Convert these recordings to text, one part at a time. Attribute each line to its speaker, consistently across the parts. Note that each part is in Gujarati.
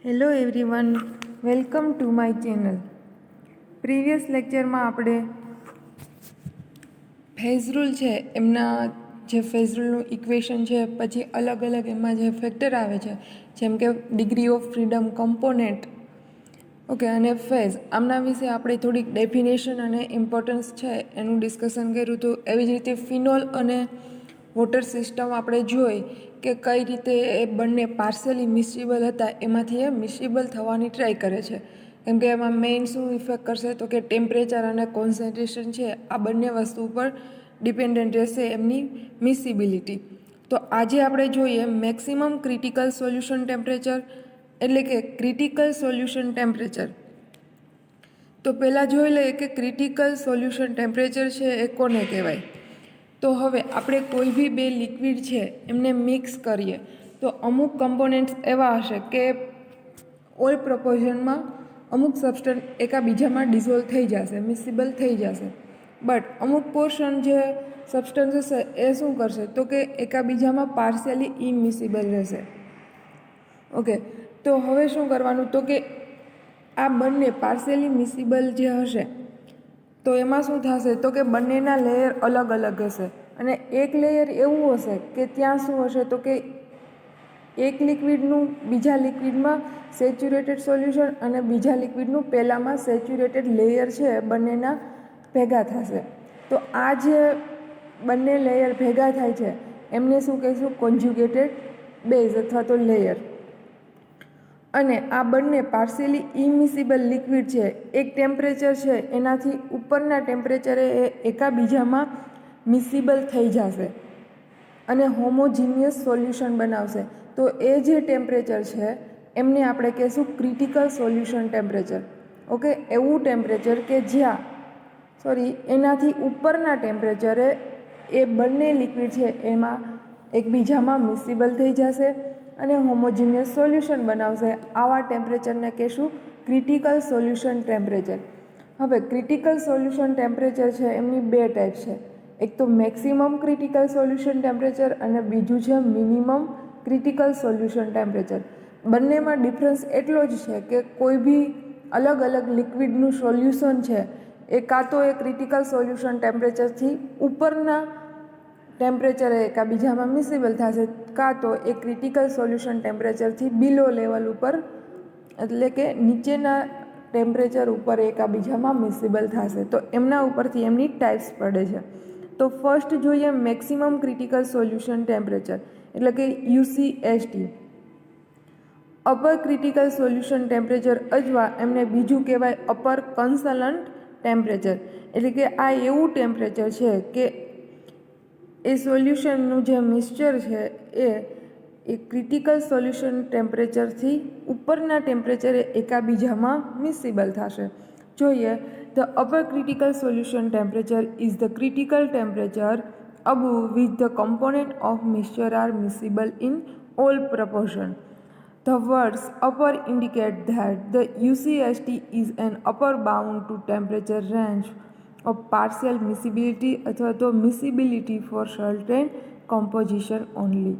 Speaker 1: Hello everyone, welcome to my channel. Previous લેક્ચરમાં આપણે ફેઝ રૂલ છે એમના જે ફેઝ રૂલનું ઇક્વેશન છે, પછી અલગ અલગ એમાં જે ફેક્ટર આવે છે જેમ કે degree of freedom, component, okay, અને ફેઝ, આમના વિશે આપણે થોડીક ડેફિનેશન અને ઇમ્પોર્ટન્સ છે એનું ડિસ્કશન કર્યું હતું. એવી જ રીતે ફિનોલ અને વોટર સિસ્ટમ આપણે જોઈ કે કઈ રીતે એ બંને પાર્શિયલી મિસિબલ હતા, એમાંથી એ મિસિબલ થવાની ટ્રાય કરે છે. કેમ કે એમાં મેઇન શું ઇફેક્ટ કરશે તો કે ટેમ્પરેચર અને કોન્સન્ટ્રેશન છે, આ બંને વસ્તુ ઉપર ડિપેન્ડન્ટ રહેશે એમની મિસિબિલિટી. તો આજે આપણે જોઈએ મેક્સિમમ ક્રિટિકલ સોલ્યુશન ટેમ્પરેચર, એટલે કે ક્રિટિકલ સોલ્યુશન ટેમ્પરેચર. તો પહેલાં જોઈ લઈએ કે ક્રિટિકલ સોલ્યુશન ટેમ્પરેચર છે એ કોને કહેવાય. તો હવે આપણે કોઈ બી બે લિક્વિડ છે એમને મિક્સ કરીએ તો અમુક કમ્પોનન્ટ્સ એવા હશે કે ઓલ પ્રપોર્શનમાં અમુક સબસ્ટન્સ એકાબીજામાં ડિઝોલ્વ થઈ જશે, મિસિબલ થઈ જશે. બટ અમુક પોર્શન જે સબસ્ટન્સ હશે એ શું કરશે તો કે એકાબીજામાં પાર્શિયલી ઇમિસિબલ રહેશે. ઓકે, તો હવે શું કરવાનું તો કે આ બંને પાર્શિયલી મિસિબલ જે હશે તો એમાં શું થશે તો કે બંનેના લેયર અલગ અલગ હશે. અને એક લેયર એવું હશે કે ત્યાં શું હશે તો કે એક લિક્વિડનું બીજા લિક્વિડમાં સેચ્યુરેટેડ સોલ્યુશન અને બીજા લિક્વિડનું પહેલાંમાં સેચ્યુરેટેડ લેયર છે બંનેના ભેગા થશે. તો આ જે બંને લેયર ભેગા થાય છે એમને શું કહીશું? કોન્જ્યુગેટેડ બેઝ અથવા તો લેયર. અને આ બંને પાર્શિયલી ઇમિસિબલ લિક્વિડ છે, એક ટેમ્પરેચર છે એનાથી ઉપરના ટેમ્પરેચરે એ એકાબીજામાં મિસિબલ થઈ જશે અને હોમોજીનિયસ સોલ્યુશન બનાવશે. તો એ જે ટેમ્પરેચર છે એમને આપણે કહીશું ક્રિટિકલ સોલ્યુશન ટેમ્પરેચર. ઓકે, એવું ટેમ્પરેચર કે જ્યાં એનાથી ઉપરના ટેમ્પરેચરે એ બંને લિક્વિડ છે એમાં એકબીજામાં મિસિબલ થઈ જશે અને હોમોજીનિયસ સોલ્યુશન બનાવશે. આવા ટેમ્પરેચરને કહીશું ક્રિટિકલ સોલ્યુશન ટેમ્પરેચર. હવે ક્રિટિકલ સોલ્યુશન ટેમ્પરેચર છે એમની બે ટાઈપ છે, એક તો મેક્સિમમ ક્રિટિકલ સોલ્યુશન ટેમ્પરેચર અને બીજું છે મિનિમમ ક્રિટિકલ સોલ્યુશન ટેમ્પરેચર. બંનેમાં ડિફરન્સ એટલો જ છે કે કોઈ બી અલગ અલગ લિક્વિડનું સોલ્યુશન છે એ કાં તો એ ક્રિટિકલ સોલ્યુશન ટેમ્પરેચરથી ઉપરના ટેમ્પરેચરે એકાબીજામાં મિસિબલ થશે, કાં તો એ ક્રિટિકલ સોલ્યુશન ટેમ્પરેચરથી બિલો લેવલ ઉપર એટલે કે નીચેના ટેમ્પરેચર ઉપર એકાબીજામાં મિસિબલ થશે. તો એમના ઉપરથી એમની ટાઈપ્સ પડે છે. તો ફર્સ્ટ જોઈએ મેક્સિમમ ક્રિટિકલ સોલ્યુશન ટેમ્પરેચર, એટલે કે UCST, upper critical solution temperature, અથવા એમને બીજું કહેવાય અપર કન્સલન્ટ ટેમ્પરેચર. એટલે કે આ એવું ટેમ્પરેચર છે કે એ સોલ્યુશનનું જે મિક્સચર છે એ ક્રિટિકલ સોલ્યુશન ટેમ્પરેચરથી ઉપરના ટેમ્પરેચરે એકાબીજામાં મિસિબલ થશે. જોઈએ, the upper critical solution temperature is the critical temperature above which the component of mixture are miscible in all proportion. The words upper indicate that the UCST is an upper bound to temperature range of partial miscibility અથવા તો miscibility for certain composition only.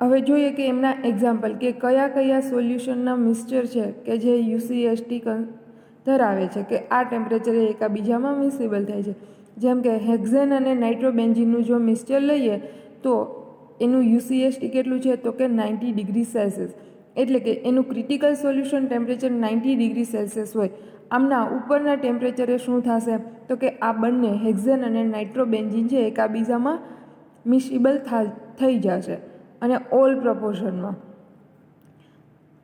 Speaker 1: હવે જોઈએ કે એમના એક્ઝામ્પલ કે કયા કયા સોલ્યુશનના મિક્સચર છે કે જે UCST ધરાવે છે કે આ ટેમ્પરેચરે એકાબીજામાં મિસિબલ થાય છે. જેમ કે હેક્ઝેન અને નાઇટ્રોબેન્ઝીનનું જો મિક્સચર લઈએ તો એનું UCST કેટલું છે તો કે 90 ડિગ્રી સેલ્સિયસ. એટલે કે એનું critical solution temperature 90 degree Celsius હોય. આમના ઉપરના ટેમ્પરેચરે શું થશે તો કે આ બંને હેક્ઝેન અને નાઇટ્રોબેન્ઝીન છે એકાબીજામાં મિસિબલ થઈ જશે અને ઓલ પ્રપોર્શનમાં,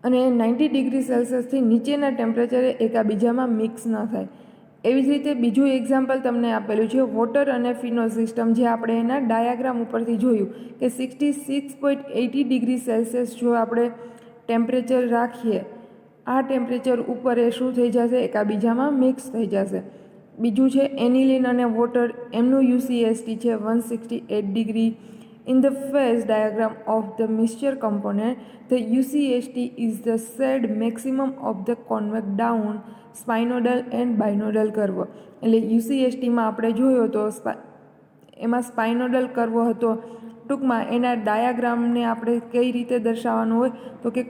Speaker 1: અને 90 ડિગ્રી સેલ્સિયસથી નીચેના ટેમ્પરેચરે એકાબીજામાં મિક્સ ન થાય. એવી જ રીતે બીજું એક્ઝામ્પલ તમને આપેલું છે વોટર અને ફિનોલ સિસ્ટમ, જે આપણે એના ડાયાગ્રામ ઉપરથી જોયું કે 66.80 ડિગ્રી સેલ્સિયસ જો આપણે ટેમ્પરેચર રાખીએ, આ ટેમ્પરેચર ઉપર એ શું થઈ જશે એકાબીજામાં મિક્સ થઈ જશે. બીજું છે એનિલિન અને વોટર, એમનું UCST છે 168 degree. In the phase diagram of the mixture component, the UCST is the said maximum of the convex down spinodal and binodal curve. એટલે UCSTમાં આપણે જોયો તો એમાં સ્પાઇનોડલ કર્વ હતો. ટૂંકમાં એના ડાયાગ્રામને આપણે કઈ રીતે દર્શાવવાનું હોય તો કે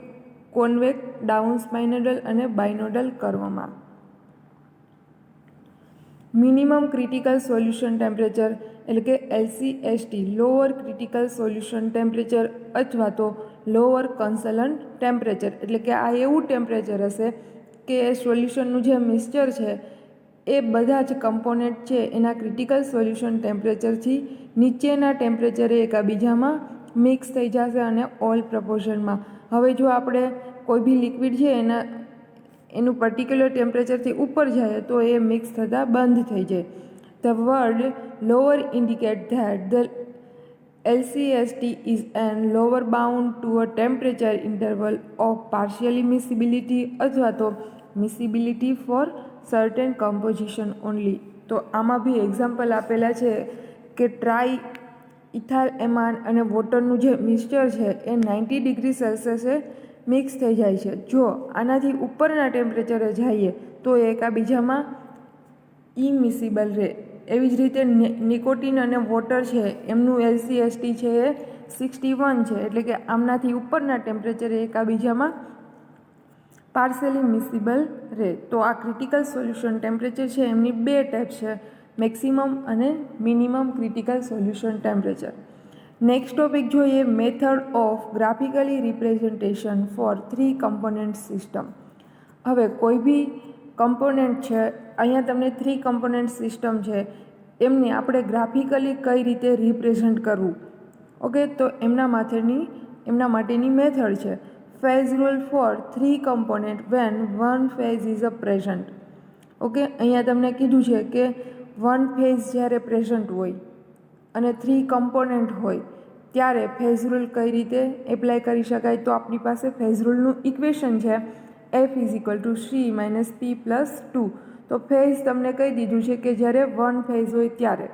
Speaker 1: કોન્વેક્સ, ડાઉન સ્પાઇનોડલ અને બાયનોડલ કર્વમાં. મિનિમમ ક્રિટિકલ સોલ્યુશન ટેમ્પરેચર એટલે કે LCST, lower critical solution temperature અથવા તો લોઅર કન્સલન્ટ ટેમ્પરેચર, એટલે કે આ એવું ટેમ્પરેચર હશે કે સોલ્યુશનનું જે મિક્સચર છે એ બધા જ કમ્પોનેન્ટ છે એના ક્રિટિકલ સોલ્યુશન ટેમ્પરેચરથી નીચેના ટેમ્પરેચરે એકબીજામાં મિક્સ થઈ જશે અને ઓલ પ્રપોર્શનમાં. હવે જો આપણે કોઈ બી લિક્વિડ છે એનું પર્ટિક્યુલર ટેમ્પરેચરથી ઉપર જાય તો એ મિક્સ થતાં બંધ થઈ જાય. The word lower indicate that the LCST is an lower bound to a temperature interval of partially miscibility અથવા તો miscibility for certain composition only. તો આમાં બી એક્ઝામ્પલ આપેલા છે કે ટ્રાય ઇથાઇલ એમાન અને વોટરનું જે મિક્સચર છે એ 90 ડિગ્રી સેલ્સિયસે મિક્સ થઈ જાય છે. જો આનાથી ઉપરના ટેમ્પરેચરે જઈએ તો એ એકબીજામાં ઇમિસિબલ રહે. એવી જ રીતે નિકોટિન અને વોટર છે એમનું LCST છે એ 61 છે, એટલે કે આમનાથી ઉપરના ટેમ્પરેચરે એકબીજામાં પાર્શિયલી મિસિબલ રહે. તો આ ક્રિટિકલ સોલ્યુશન ટેમ્પરેચર છે એમની બે ટાઈપ છે, મેક્સિમમ અને minimum critical solution temperature. Next topic જોઈએ, method of graphically representation for 3 component system. હવે કોઈ બી કમ્પોનન્ટ છે, અહીંયા તમને 3 કમ્પોનન્ટ સિસ્ટમ છે, એમને આપણે ગ્રાફિકલી કઈ રીતે રિપ્રેઝન્ટ કરવું. ઓકે, તો એમના માટેની મેથડ છે phase rule for 3 component when 1 phase is a present. Okay, અહીંયા તમને કીધું છે કે 1 ફેઝ જ્યારે પ્રેઝન્ટ હોય અને 3 કમ્પોનન્ટ હોય ત્યારે ફેઝ રૂલ કઈ રીતે એપ્લાય કરી શકાય. તો આપણી પાસે ફેઝ રૂલનું ઇક્વેશન છે F = C - P + 2. તો ફેઝ તમને કહી દીધું છે કે જ્યારે 1 ફેઝ હોય ત્યારે.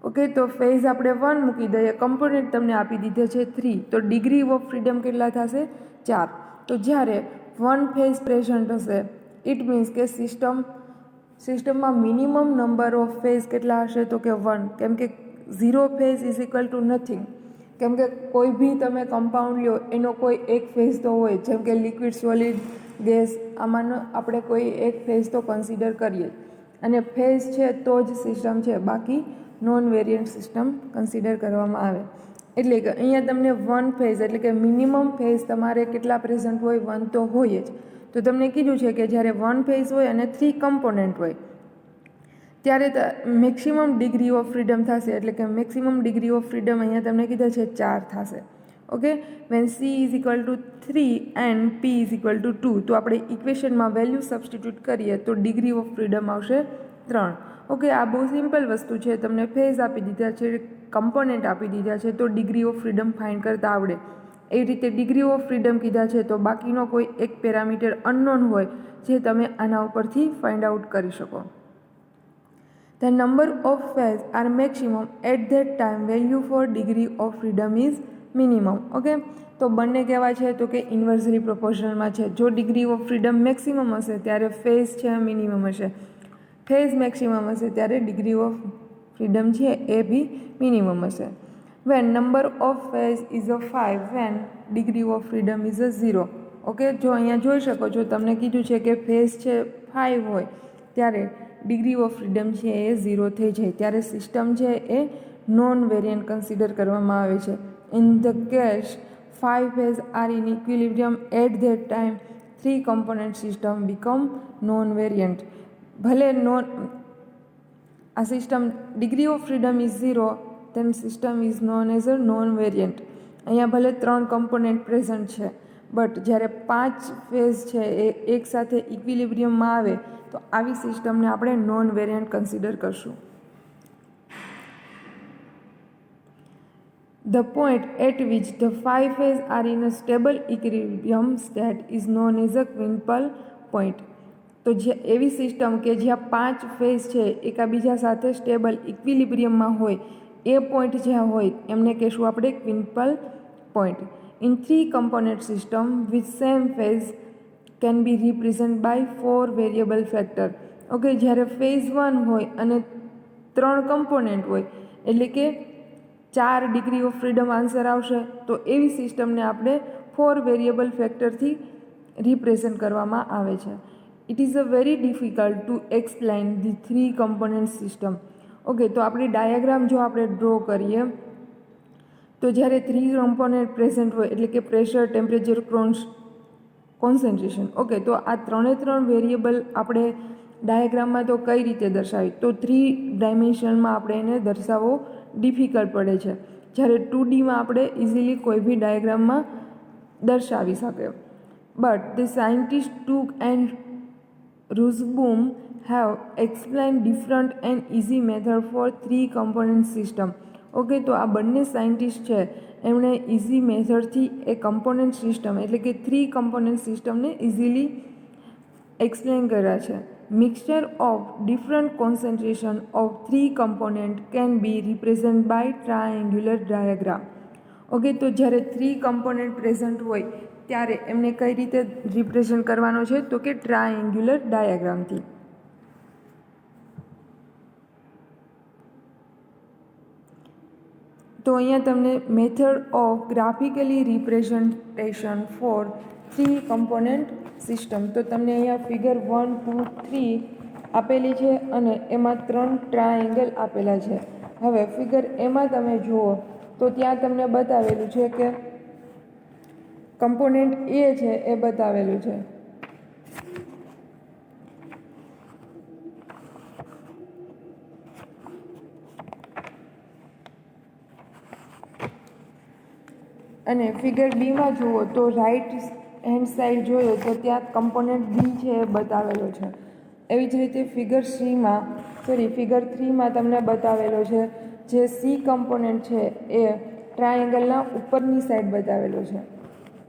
Speaker 1: ઓકે, તો ફેઝ આપણે 1 મૂકી દઈએ, કમ્પોનન્ટ તમને આપી દીધા છે 3, તો ડિગ્રી ઓફ ફ્રીડમ કેટલા થશે? 4. તો જ્યારે 1 ફેઝ પ્રેઝન્ટ હશે ઇટ મીન્સ કે સિસ્ટમમાં મિનિમમ નંબર ઓફ ફેઝ કેટલા હશે? તો કે 1, કેમ કે 0 ફેઝ = નથિંગ. કેમ કે કોઈ બી તમે કમ્પાઉન્ડ લ્યો એનો કોઈ એક ફેઝ તો હોય, જેમ કે લિક્વિડ, સોલિડ, ગેસ, આમાંનો આપણે કોઈ એક ફેઝ તો કન્સિડર કરીએ અને ફેઝ છે તો જ સિસ્ટમ છે, બાકી નોન વેરિયન્ટ સિસ્ટમ કન્સિડર કરવામાં આવે. એટલે કે અહીંયા તમને 1 ફેઝ એટલે કે મિનિમમ ફેઝ તમારે કેટલા પ્રેઝન્ટ હોય? 1 તો હોય જ. તો તમને કીધું છે કે જ્યારે 1 ફેઝ હોય અને 3 કમ્પોનન્ટ હોય ત્યારે મેક્સિમમ ડિગ્રી ઓફ ફ્રીડમ થશે, એટલે કે મેક્સિમમ ડિગ્રી ઓફ ફ્રીડમ અહીંયા તમને કીધા છે 4 થશે. Okay, when C = 3 and P = 2, તો આપણે ઇક્વેશનમાં વેલ્યુ સબસ્ટિટ્યૂટ કરીએ તો ડિગ્રી ઓફ ફ્રીડમ આવશે 3. ઓકે, આ બહુ સિમ્પલ વસ્તુ છે, તમને ફેઝ આપી દીધા છે, કમ્પોનન્ટ આપી દીધા છે, તો ડિગ્રી ઓફ ફ્રીડમ ફાઇન્ડ કરતા આવડે. એ રીતે ડિગ્રી ઓફ ફ્રીડમ કીધા છે તો બાકીનો કોઈ એક પેરામીટર અનનોન હોય જે તમે આના ઉપરથી ફાઇન્ડ આઉટ કરી શકો. The number of phases are maximum at that time value for degree of freedom is minimum. Okay, તો બંને કેવા છે? તો કે ઇન્વર્સલી પ્રોપોર્શનલમાં છે. જો ડિગ્રી ઓફ ફ્રીડમ મેક્સિમમ હશે ત્યારે ફેઝ છે મિનિમમ હશે, ફેઝ મેક્સિમમ હશે ત્યારે ડિગ્રી ઓફ ફ્રીડમ છે એ બી મિનિમમ હશે. When number of phase is a 5 when degree of freedom is a 0. Okay, જો અહીંયા જોઈ શકો છો, તમને કીધું છે કે ફેઝ છે 5 હોય ત્યારે ડિગ્રી ઓફ ફ્રીડમ છે એ 0 થઈ જાય, ત્યારે સિસ્ટમ છે એ નોન વેરિયન્ટ કન્સિડર કરવામાં આવે છે. In the case 5 phase are in equilibrium at that time 3 component system become non variant. ભલે આ system degree of freedom is 0, then system is known as a non variant. અહીંયા ભલે 3 કમ્પોનન્ટ પ્રેઝન્ટ છે, બટ જ્યારે 5 ફેઝ છે એ એકસાથે ઇક્વિલિબ્રિયમમાં આવે તો આવી સિસ્ટમને આપણે નોન વેરિયન્ટ કન્સિડર કરશું. The point at which the 5 phases are in a stable equilibrium state is known as a Quintal point. તો જે એવી સિસ્ટમ કે જ્યાં 5 ફેઝ છે એકબીજા સાથે સ્ટેબલ ઇક્વિલિબ્રિયમમાં હોય એ પોઈન્ટ જ્યાં હોય એમને કહેશું આપણે quintal point. In 3 component system with same phase can be represent by 4 variable factor. Okay, જ્યારે ફેઝ 1 હોય અને 3 કમ્પોનન્ટ હોય એટલે કે 4 ડિગ્રી ઓફ ફ્રીડમ આન્સર આવશે, તો એવી સિસ્ટમને આપણે 4 વેરિયેબલ ફેક્ટરથી રિપ્રેઝન્ટ કરવામાં આવે છે. It is a very difficult to explain the 3 component system. Okay, તો આપણી ડાયાગ્રામ જો આપણે ડ્રો કરીએ તો જ્યારે 3 કમ્પોનન્ટ પ્રેઝન્ટ હોય એટલે કે પ્રેશર, ટેમ્પરેચર, કોન્સન્ટ્રેશન. ઓકે, તો આ 3 વેરિયેબલ આપણે ડાયાગ્રામમાં તો કઈ રીતે દર્શાવી, તો 3 ડાયમેન્શનમાં આપણે એને દર્શાવવો ડિફિકલ્ટ પડે છે, જ્યારે 2Dમાં આપણે ઇઝીલી કોઈ બી ડાયાગ્રામમાં દર્શાવી શકે. But the scientist took and Rosenbaum have explained different and easy method for 3 component system. Okay, તો આ બંને સાયન્ટિસ્ટ છે એમણે ઇઝી મેથડથી એ કમ્પોનન્ટ સિસ્ટમ એટલે કે 3 કમ્પોનન્ટ સિસ્ટમને ઇઝીલી એક્સપ્લેન કર્યા છે. Mixture of different concentration of 3 component can be represent by triangular diagram. Okay, તો જ્યારે 3 કમ્પોનન્ટ પ્રેઝન્ટ હોય ત્યારે એમને કઈ રીતે રિપ્રેઝન્ટ કરવાનો છે, તો કે ટ્રાયેંગ્યુલર ડાયાગ્રામથી. તો અહીંયા તમને method of graphically representation for 3 component system, તો તમને અહીંયા ફિગર 1, 2, 3 આપેલી છે અને એમાં 3 ટ્રાયેંગલ આપેલા છે. હવે ફિગર એમાં તમે જુઓ તો ત્યાં તમને બતાવેલું છે કે કમ્પોનન્ટ એ છે એ બતાવેલું છે. અને ફિગર બીમાં જુઓ તો રાઈટ હેન્ડ સાઈડ જોઈએ તો ત્યાં કમ્પોનન્ટ બી છે એ બતાવેલો છે. એવી જ રીતે ફિગર 3માં તમને બતાવેલો છે જે સી કમ્પોનન્ટ છે એ ટ્રાયેંગલના ઉપરની સાઈડ બતાવેલો છે.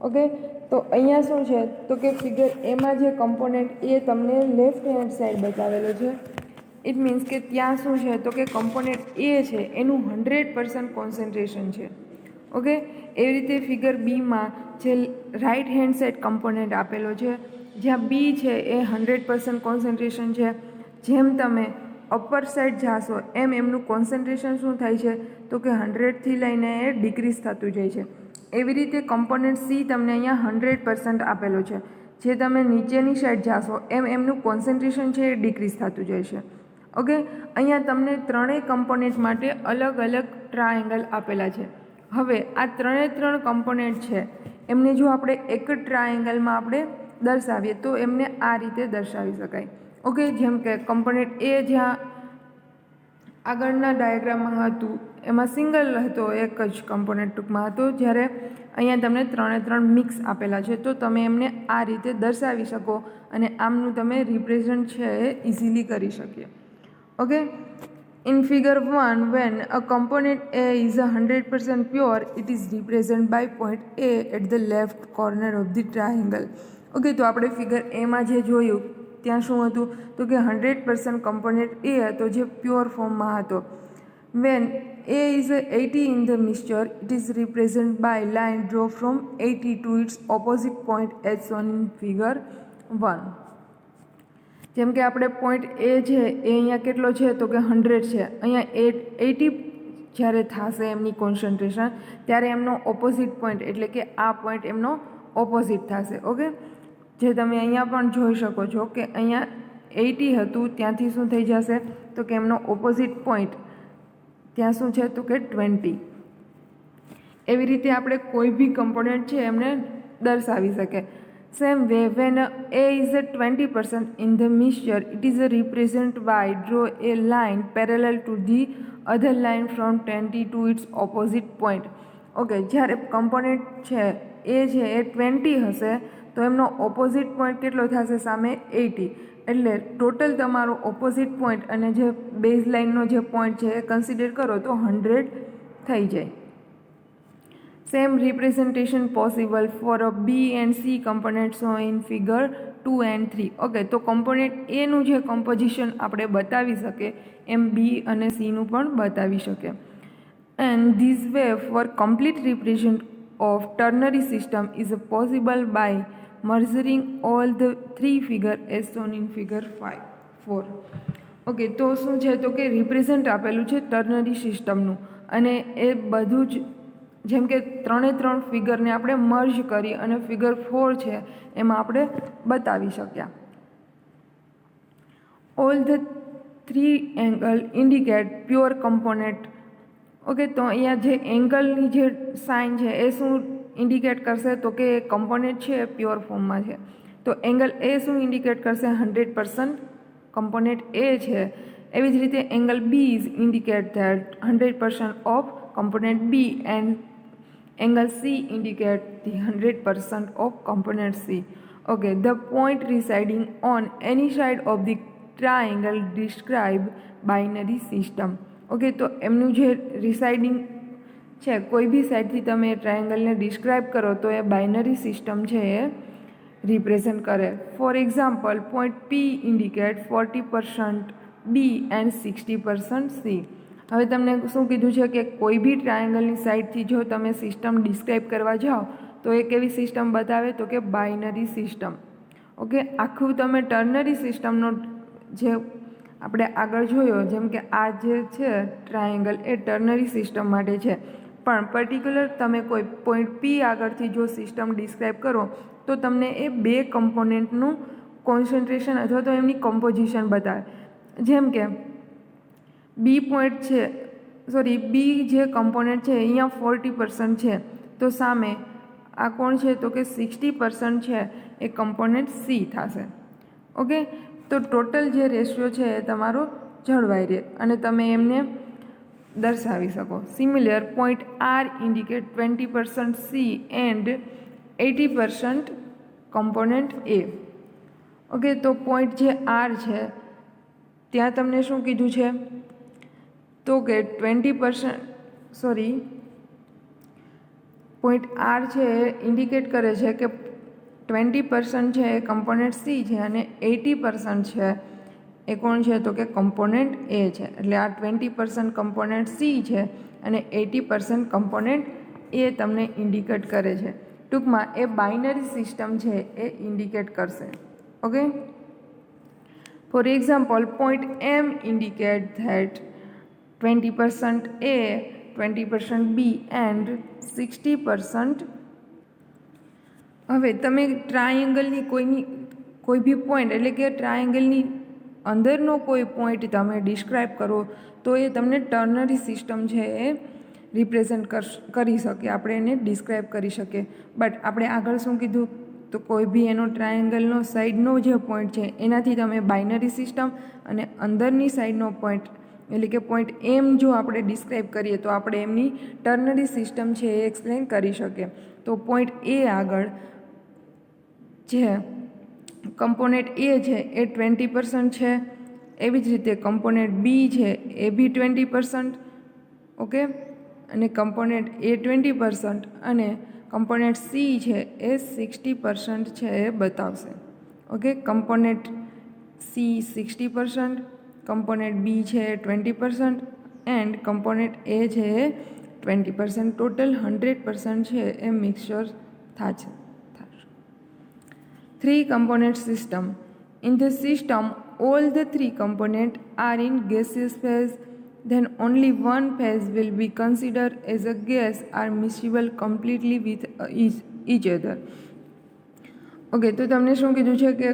Speaker 1: ઓકે, તો અહીંયા શું છે તો કે ફિગર એમાં જે કમ્પોનન્ટ એ તમને લેફ્ટ હેન્ડ સાઈડ બતાવેલો છે. ઇટ મીન્સ કે ત્યાં શું છે તો કે કમ્પોનન્ટ એ છે એનું 100% કોન્સન્ટ્રેશન છે. ઓકે, એવી રીતે ફિગર બીમાં જે રાઈટ હેન્ડ સાઈડ કમ્પોનન્ટ આપેલો છે જ્યાં બી છે એ 100% કોન્સન્ટ્રેશન છે. જેમ તમે અપર સાઈડ જાશો એમ એમનું કોન્સન્ટ્રેશન શું થાય છે તો કે 100થી લઈને એ ડિક્રીઝ થતું જાય છે. એવી રીતે કમ્પોનન્ટ સી તમને અહીંયા 100% આપેલો છે. જે તમે નીચેની સાઈડ જાશો એમ એમનું કોન્સન્ટ્રેશન છે એ ડિક્રીઝ થતું જાય છે. ઓકે, અહીંયા તમને 3 કમ્પોનન્ટ માટે અલગ અલગ ટ્રાયેંગલ આપેલા છે. હવે આ 3 કમ્પોનન્ટ છે એમને જો આપણે એક જ ટ્રાયેંગલમાં આપણે દર્શાવીએ તો એમને આ રીતે દર્શાવી શકાય. ઓકે, જેમ કે કમ્પોનન્ટ એ જ્યાં આગળના ડાયાગ્રામમાં હતું એમાં સિંગલ હતો, એક જ કમ્પોનન્ટ ટૂંકમાં હતો, જ્યારે અહીંયા તમને 3 મિક્સ આપેલા છે તો તમે એમને આ રીતે દર્શાવી શકો અને આમનું તમે રિપ્રેઝન્ટ છે એ ઇઝીલી કરી શકીએ. Okay, in figure 1 when a component A is 100% pure it is represented by point A at the left corner of the triangle. Okay, તો આપણે ફિગર એમાં જે જોયું ત્યાં શું હતું તો કે 100% કમ્પોનન્ટ એ હતો જે પ્યોર ફોર્મમાં હતો. when A is 80 in the mixture it is represented by line draw from 80 to its opposite point as shown in figure 1. જેમ કે આપણે પોઈન્ટ એ છે એ અહીંયા કેટલો છે તો કે 100 છે. અહીંયા 80 જ્યારે થશે એમની કોન્સન્ટ્રેશન ત્યારે એમનો ઓપોઝિટ પોઈન્ટ એટલે કે આ પોઈન્ટ એમનો ઓપોઝિટ થશે. ઓકે, જે તમે અહીંયા પણ જોઈ શકો છો કે અહીંયા 80 હતું ત્યાંથી શું થઈ જશે તો કે એમનો ઓપોઝિટ પોઈન્ટ ત્યાં શું છે તો કે 20. એવી રીતે આપણે કોઈ બી કમ્પોનન્ટ છે એમને દર્શાવી શકે. Same way, when A is 20% in the mixture, it is represented by draw a line parallel to the other line from 20 to its opposite point. Okay, જ્યારે કમ્પોનન્ટ છે એ 20 હશે તો એમનો ઓપોઝિટ પોઈન્ટ કેટલો થશે સામે 80. એટલે ટોટલ તમારો ઓપોઝિટ પોઈન્ટ અને જે બેઝ લાઇનનો જે પોઈન્ટ છે એ કન્સિડર કરો તો 100 થઈ જાય. Same representation possible for a B and C components in figure 2 and 3. Okay, તો કમ્પોનન્ટ એનું જે કમ્પોઝિશન આપણે બતાવી શકે એમ બી અને સીનું પણ બતાવી શકે. And this way for complete represent of ternary system is possible by merging all the 3 figure as shown in figure 4. Okay, તો શું છે તો કે રિપ્રેઝન્ટ આપેલું છે ટર્નરી સિસ્ટમનું અને એ બધું જ જેમ કે 3 ફિગરને આપણે મર્જ કરી અને ફિગર 4 છે એમાં આપણે બતાવી શક્યા. All the 3 angle indicate pure component. Okay, તો અહીંયા જે એંગલની જે સાઇન છે એ શું ઇન્ડિકેટ કરશે? તો કે એ કમ્પોનેન્ટ છે એ પ્યોર ફોર્મમાં છે. તો એંગલ એ શું ઇન્ડિકેટ કરશે? 100% કમ્પોનેન્ટ એ છે. એવી જ રીતે angle B is indicate that 100% ઓફ component B, and angle C indicate the 100% of component C. Okay, the point residing on any side of the triangle describe binary system. Okay, તો એમનું જે રિસાઇડિંગ છે કોઈ બી સાઈડથી તમે ટ્રાયંગલને ડિસ્ક્રાઇબ કરો તો એ બાઇનરી સિસ્ટમ છે એ રિપ્રેઝન્ટ કરે. Four example, point P indicate 40% B and 60% C. હવે તમને શું કીધું છે કે કોઈ બી ટ્રાયંગલની સાઈડથી જો તમે સિસ્ટમ ડિસ્ક્રાઇબ કરવા જાઓ તો એ કેવી સિસ્ટમ બતાવે? તો કે બાઇનરી સિસ્ટમ. ઓકે, આખું તમે ટર્નરી સિસ્ટમનો જે આપણે આગળ જોયો, જેમ કે આ જે છે ટ્રાયંગલ એ ટર્નરી સિસ્ટમ માટે છે, પણ પર્ટિક્યુલર તમે કોઈ પોઈન્ટ P આગળથી જો સિસ્ટમ ડિસ્ક્રાઇબ કરો તો તમને એ 2 કમ્પોનેન્ટનું કોન્સન્ટ્રેશન અથવા તો એમની કમ્પોઝિશન બતાવે. જેમ કે બી પોઈન્ટ છે, બી જે કમ્પોનેન્ટ છે અહીંયા 40% છે, તો સામે આ કોણ છે? તો કે 60% છે એ કમ્પોનેન્ટ સી થશે. ઓકે, તો ટોટલ જે રેશિયો છે એ તમારો જળવાઈ રહે અને તમે એમને દર્શાવી શકો. Similar, point are indicate 20% C and 80% component A. Okay, તો પોઈન્ટ જે આર છે ત્યાં તમને શું કીધું છે? તો કે 20% પોઈન્ટ આર છે એ ઇન્ડિકેટ કરે છે કે 20% છે એ કમ્પોનેન્ટ સી છે અને 80% છે એ કોણ છે? તો કે કમ્પોનેન્ટ એ છે. એટલે આ 20% કમ્પોનેન્ટ સી છે અને 80% કમ્પોનેન્ટ એ તમને ઇન્ડિકેટ કરે છે. ટૂંકમાં એ બાઇનરી સિસ્ટમ છે એ ઇન્ડિકેટ કરશે. Okay, for example, point M indicate that 20% A, 20% B and 60%. હવે તમે ટ્રાયંગલની કોઈ બી પોઈન્ટ એટલે કે ટ્રાયંગલની અંદરનો કોઈ પોઈન્ટ તમે ડિસ્ક્રાઇબ કરો તો એ તમને ટર્નરી સિસ્ટમ છે એ રિપ્રેઝન્ટ કરી શકે, આપણે એને ડિસ્ક્રાઇબ કરી શકીએ. બટ આપણે આગળ શું કીધું? તો કોઈ બી એનો ટ્રાયંગલનો સાઈડનો જે પોઈન્ટ છે એનાથી તમે બાઇનરી સિસ્ટમ અને અંદરની સાઈડનો પોઈન્ટ એટલે કે પોઈન્ટ એમ જો આપણે ડિસ્ક્રાઇબ કરીએ તો આપણે એમની ટર્નરી સિસ્ટમ છે એ એક્સપ્લેન કરી શકીએ. તો પોઈન્ટ એ આગળ જે કમ્પોનેન્ટ એ છે એ 20% છે. એવી જ રીતે કમ્પોનેન્ટ બી છે એ બી 20%. ઓકે, અને કમ્પોનેન્ટ એ 20% અને કમ્પોનેન્ટ સી છે એ 60% છે એ બતાવશે. ઓકે, કમ્પોનેન્ટ સી 60%, કમ્પોનેન્ટ બી છે એ 20% એન્ડ કમ્પોનેન્ટ એ છે એ 20%. ટોટલ 100% છે એ મિક્સચર થશે. 3 component system. In the system, all the 3 components are in gaseous phase. Then only one phase will be considered as a gas or miscible completely with each other. Okay, તો તમને શું કીધું છે કે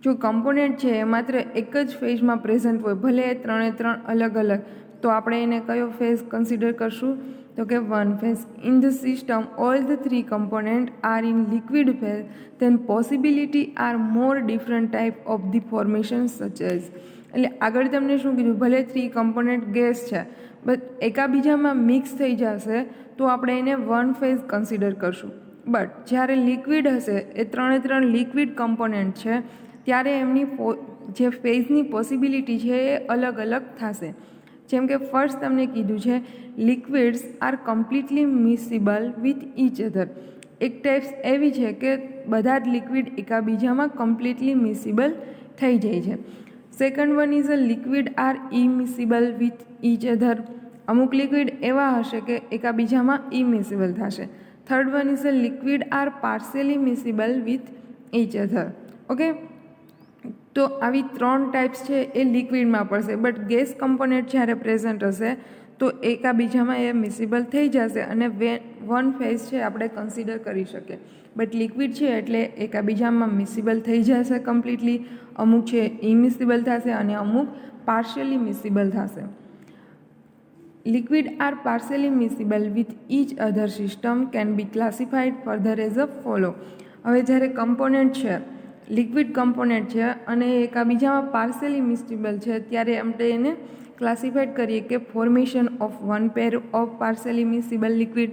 Speaker 1: જો કમ્પોનેન્ટ છે એ માત્ર એક જ ફેઝમાં પ્રેઝન્ટ હોય, ભલે એ 3 અલગ અલગ, તો આપણે એને કયો ફેઝ કન્સિડર કરશું? તો કે one phase. In the system all the 3 components are in liquid phase, then possibility are more different type of the formation such as. એટલે આગળ તમને શું કીધું? ભલે 3 component ગેસ છે બટ એકાબીજામાં મિક્સ થઈ જશે તો આપણે એને વન ફેઝ કન્સિડર કરશું. બટ જ્યારે લિક્વિડ હશે, એ 3 લિક્વિડ કમ્પોનેન્ટ છે, ત્યારે એમની જે ફેઝની પોસિબિલિટી છે એ અલગ અલગ થશે. જેમ કે ફર્સ્ટ તમને કીધું છે liquids are completely miscible with each other. એક ટાઈપ્સ એવી છે કે બધા જ લિક્વિડ એકાબીજામાં કમ્પ્લીટલી મિક્સિબલ થઈ જાય છે. Second one is a liquid are immiscible with each other. અમુક લિક્વિડ એવા હશે કે એકાબીજામાં ઇમિસિબલ થશે. Third one is a liquid are partially miscible with each other. Okay, તો આવી 3 ટાઈપ્સ છે એ લિક્વિડમાં પડશે. બટ ગેસ કમ્પોનેન્ટ જ્યારે પ્રેઝન્ટ હશે તો એકાબીજામાં એ મિસિબલ થઈ જશે અને વન ફેઝ છે આપણે કન્સિડર કરી શકીએ. બટ લિક્વિડ છે એટલે એકાબીજામાં મિસિબલ થઈ જશે કમ્પ્લીટલી, અમુક છે ઇમિસિબલ થશે અને અમુક પાર્શિયલી મિસિબલ થશે. Liquid are partially miscible with each other system can be classified further as a follow. હવે જ્યારે કમ્પોનન્ટ છે, લિક્વિડ કમ્પોનન્ટ છે અને એકાબીજામાં પાર્શિયલી મિસિબલ છે ત્યારે આપણે એને ક્લાસિફાઈડ કરીએ કે formation of one pair of partially miscible liquid,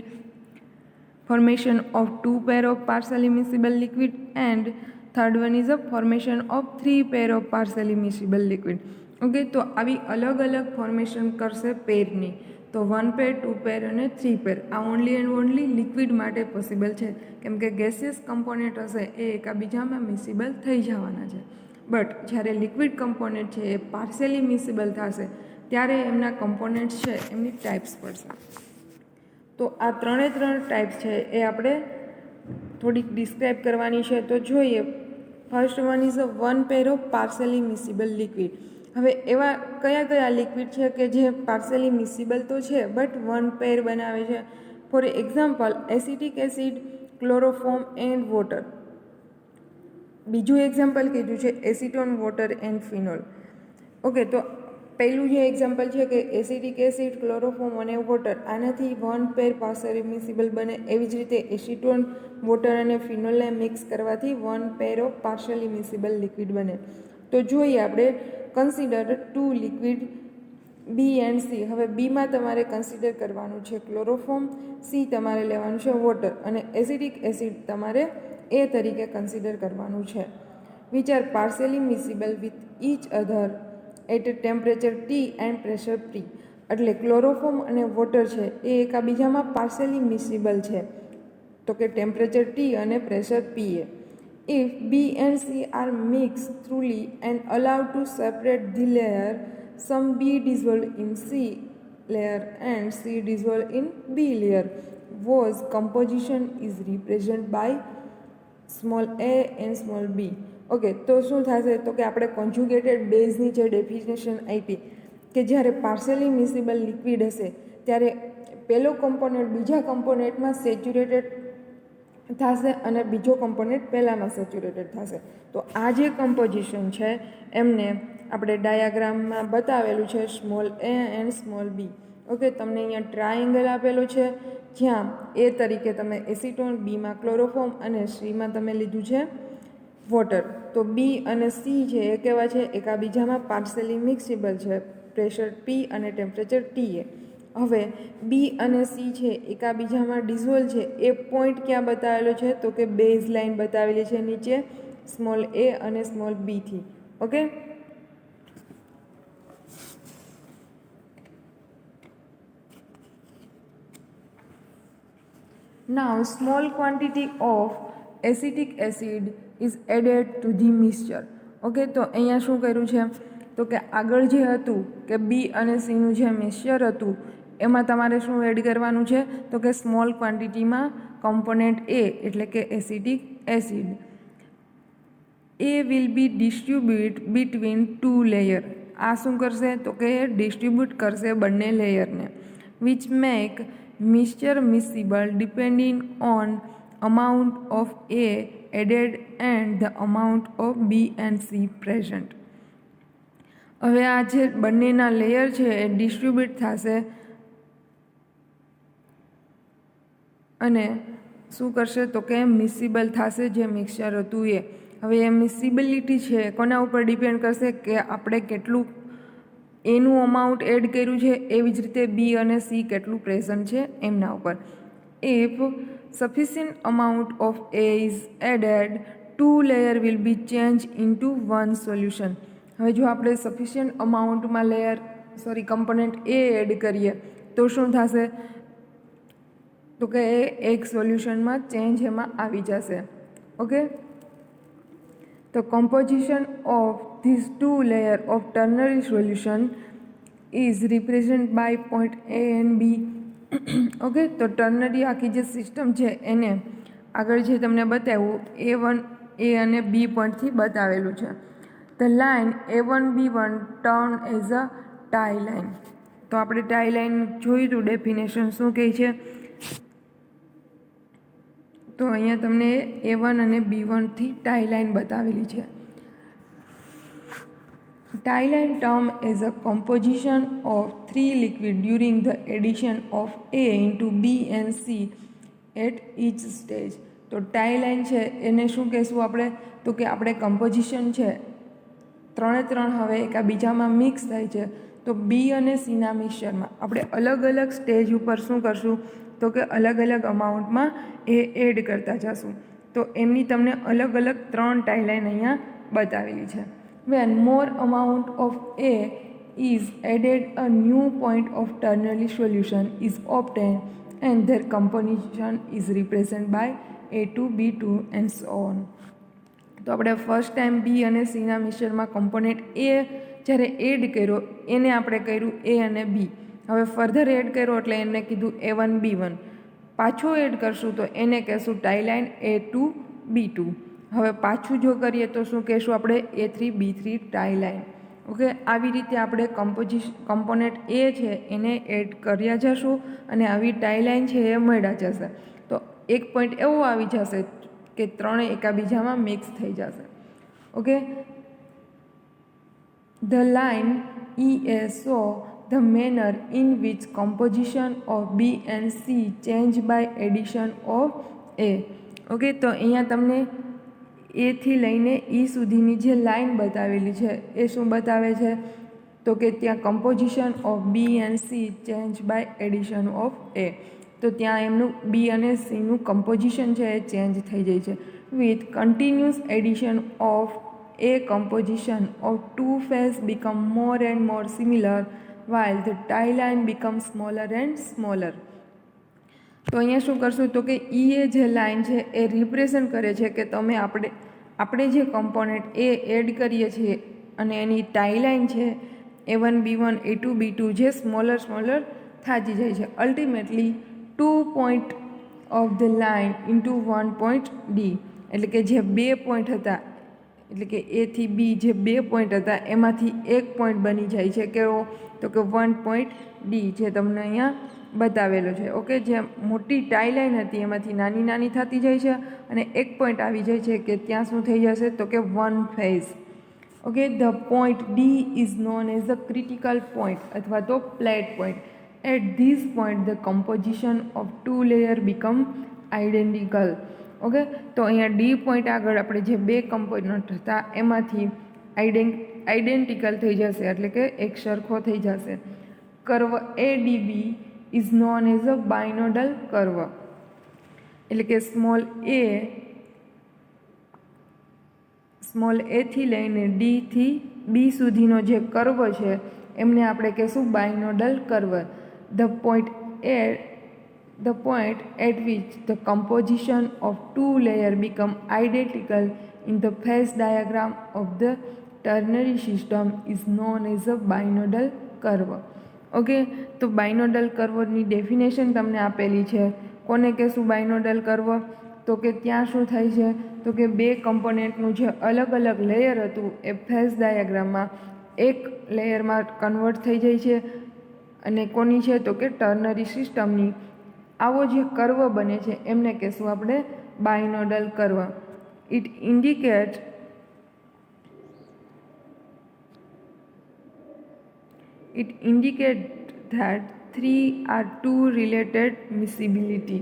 Speaker 1: formation of two pair of partially miscible liquid, and third one is a formation of three pair of partially miscible liquid. Okay, તો આવી અલગ અલગ ફોર્મેશન કરશે પેરની. તો વન પેર, ટુ પેર અને થ્રી પેર. આ ઓનલી એન્ડ ઓનલી લિક્વિડ માટે પોસિબલ છે, કેમ કે ગેસિયસ કમ્પોનેન્ટ હશે એ એકાબીજામાં મિસિબલ થઈ જવાના છે. બટ જ્યારે લિક્વિડ કમ્પોનેન્ટ છે એ પાર્શિયલી મિસિબલ થશે ત્યારે એમના કમ્પોનેન્ટ્સ છે એમની ટાઈપ્સ પડશે. તો આ ત્રણે ટાઈપ્સ છે એ આપણે થોડીક ડિસ્ક્રાઇબ કરવાની છે. તો જોઈએ, first one is a one pair of partially miscible liquid. હવે એવા કયા લિક્વિડ છે કે જે પાર્શિયલી મિસિબલ તો છે બટ વન પેર બનાવે છે? For example, acetic acid, chloroform and water. બીજું એક્ઝામ્પલ કીધું છે acetone, water and phenol. Okay, તો પહેલું જે એક્ઝામ્પલ છે કે એસિટિક એસિડ, ક્લોરોફોર્મ અને વોટર, આનાથી વન પેર પાર્શિયલી મિસિબલ બને. એવી જ રીતે એસિટોન, વોટર અને ફિનોલને મિક્સ કરવાથી one pair of partially miscible liquid બને. તો જોઈએ આપણે, consider two liquid B and C. હવે બીમાં તમારે કન્સિડર કરવાનું છે ક્લોરોફોર્મ, સી તમારે લેવાનું છે વોટર અને એસિટિક એસિડ તમારે એ તરીકે કન્સિડર કરવાનું છે. Which are partially miscible with each other at temperature T and pressure P. એટલે ક્લોરોફોર્મ અને વોટર છે એ એકાબીજામાં પાર્શિયલી મિસિબલ છે, તો કે ટેમ્પરેચર ટી અને pressure P A. If B and C are mixed thoroughly and allowed to separate the layer, some B dissolved in C layer and C dissolved in B layer, whose composition is represented by small a and small b. Okay, તો શું થશે? તો કે આપણે કોન્જ્યુગેટેડ બેઝની જે ડેફિનેશન આપી કે જ્યારે પાર્શિયલી મિસિબલ લિક્વિડ હશે ત્યારે પહેલો કમ્પોનન્ટ બીજા કમ્પોનન્ટમાં સેચ્યુરેટેડ થશે અને બીજો કમ્પોનન્ટ પહેલાંમાં સેચ્યુરેટેડ થશે. તો આ જે કમ્પોઝિશન છે એમને આપણે ડાયાગ્રામમાં બતાવેલું છે small A and small B. Okay, તમને અહીંયા ટ્રાયેંગલ આપેલો છે જ્યાં એ તરીકે તમે એસિટોન, બીમાં ક્લોરોફોર્મ અને સીમાં તમે લીધું છે વોટર. તો બી અને સી છે એ કેવા છે? એકાબીજામાં પાર્શિયલી મિક્સિબલ છે, પ્રેશર પી અને ટેમ્પરેચર ટી એ. હવે બી અને સી છે એકાબીજામાં ડિઝોલ્વ છે, એ પોઈન્ટ ક્યાં બતાવેલો છે? તો કે બેઝ લાઇન બતાવેલી છે નીચે સ્મોલ એ અને સ્મોલ બીથી. Okay, now small quantity of acetic acid is added to the mixture. Okay, તો અહીંયા શું કર્યું છે? તો કે આગળ જે હતું કે બી અને સીનું જે મિક્સચર હતું એમાં તમારે શું એડ કરવાનું છે? તો કે સ્મોલ ક્વોન્ટિટીમાં કમ્પોનન્ટ એ એટલે કે acetic acid. A will be distribute between two layer. આ શું કરશે? તો કે ડિસ્ટ્રીબ્યુટ કરશે બંને લેયરને. Which make mixture miscible depending on amount of A added and the amount of B and C present. હવે આ જે બંનેના લેયર છે એ ડિસ્ટ્રીબ્યુટ થશે અને શું કરશે? તો કે મિસિબલ થશે જે મિક્સચર હતું એ. હવે એ મિસિબિલિટી છે કોના ઉપર ડિપેન્ડ કરશે? કે આપણે કેટલું એનું અમાઉન્ટ એડ કર્યું છે, એવી જ રીતે બી અને સી કેટલું પ્રેઝન્ટ છે એમના ઉપર. If sufficient amount of A is added, two layer will be change into one solution. હવે જો આપણે સફિશિયન્ટ અમાઉન્ટમાં કમ્પોનન્ટ એ એડ કરીએ તો શું થશે? તો કે એ એક સોલ્યુશનમાં ચેન્જ એમાં આવી જશે. ઓકે, તો composition of this two layer of ternary solution is represent by point A and B. Okay, તો ટર્નરી આખી જે સિસ્ટમ છે એને આગળ જે તમને બતાવ્યું એ અને બી પોઈન્ટથી બતાવેલું છે. The line A1B1 turn as a tie line. તો આપણે ટાઈ લાઈન જોયું હતું ડેફિનેશન શું કહે છે, તો અહીંયા તમને A1 અને B1થી ટાઈ લાઈન બતાવેલી છે. Tie line term is a composition of three liquid during the addition of A into B and C at each stage. તો ટાઈ લાઈન છે એને શું કહેશું આપણે, તો કે આપણે કમ્પોઝિશન છે ત્રણે ત્રણ હવે એકબીજામાં મિક્સ થાય છે, તો બી અને સીના મિક્સચરમાં આપણે અલગ અલગ સ્ટેજ ઉપર શું કરશું, તો કે અલગ અલગ અમાઉન્ટમાં એ એડ કરતા જશું. તો એમની તમને અલગ અલગ 3 ટાઈ લાઈન અહીંયા બતાવેલી છે. When more amount of A is added, a new point of ternary solution is obtained and their composition is represented by A2, B2 and so on. તો આપણે ફર્સ્ટ ટાઈમ બી અને સીના મિક્સચરમાં કમ્પોનેન્ટ એ જ્યારે એડ કર્યો એને આપણે કર્યું એ અને બી. હવે ફર્ધર એડ કર્યો એટલે એને કીધું A1, B1. પાછો એડ કરશું તો એને કહેશું ટાઈ લાઈન A2, B2. હવે પાછું જો કરીએ તો શું કહેશું આપણે A3, B3 tie line. Okay, આવી રીતે આપણે કમ્પોનેન્ટ એ છે એને એડ કર્યા જશું અને આવી ટાઈ લાઈન છે એ મળ્યા જશે. તો એક પોઈન્ટ એવો આવી જશે કે ત્રણે એકબીજામાં મિક્સ થઈ જશે. Okay, the line EA show the manner in which composition of B and C change by addition of A. Okay, તો અહીંયા તમને એથી લઈને ઈ સુધીની જે લાઈન બતાવેલી છે એ શું બતાવે છે, તો કે ત્યાં composition of B and C change by addition of A. તો ત્યાં એમનું બી અને સીનું કમ્પોઝિશન છે એ ચેન્જ થઈ જાય છે. With continuous addition of A composition of two phase become more and more similar while the tie line becomes smaller and smaller. તો અહીંયા શું કરશું, તો કે એ જે લાઈન છે એ રિપ્રેઝન્ટ કરે છે કે તમે આપણે જે કમ્પોનેન્ટ એ એડ કરીએ છીએ અને એની ટાઈ લાઈન છે A1, B1, A2, B2 જે સ્મોલર થતી જાય છે. Ultimately 2 point of the line into 1 point D, એટલે કે જે 2 પોઈન્ટ હતા એટલે કે એ થી બી જે 2 પોઈન્ટ હતા એમાંથી એક પોઈન્ટ બની જાય છે કેવો, તો કે 1 પોઈન્ટ ડી જે તમને અહીંયા બતાવેલો છે. ઓકે, જે મોટી ટાઈ લાઈન હતી એમાંથી નાની નાની થતી જાય છે અને એક પોઈન્ટ આવી જાય છે કે ત્યાં શું થઈ જશે, તો કે 1 phase. Okay, the point D is known as the critical point અથવા તો plait point. At this point the composition of 2 layer become identical. Okay, તો અહીંયા ડી પોઈન્ટ આગળ આપણે જે 2 કમ્પોનન્ટ હતા એમાંથી આઇડેન્ટિકલ થઈ જશે એટલે કે એક સરખો થઈ જશે. Curve ADB is known as a binodal curve, એટલે કે સ્મોલ એ થી લઈને ડી થી બી સુધીનો જે કર્વ છે એમને આપણે કહેશું binodal curve. The point at which the composition of 2 layers become identical in the phase diagram of the ternary system is known as a binodal curve. Okay, તો બાયનોડલ કર્વની ડેફિનેશન તમને આપેલી છે. કોને કહેશું બાયનોડલ કર્વ, તો કે ત્યાં શું થાય છે, તો કે 2 કમ્પોનેન્ટનું જે અલગ અલગ લેયર હતું એ ફેઝ ડાયાગ્રામમાં એક લેયરમાં કન્વર્ટ થઈ જાય છે અને કોની છે, તો કે ટર્નરી સિસ્ટમની. આવો જે કર્વ બને છે એમને કહેશું આપણે binodal curve. It indicate that 3 are two related miscibility.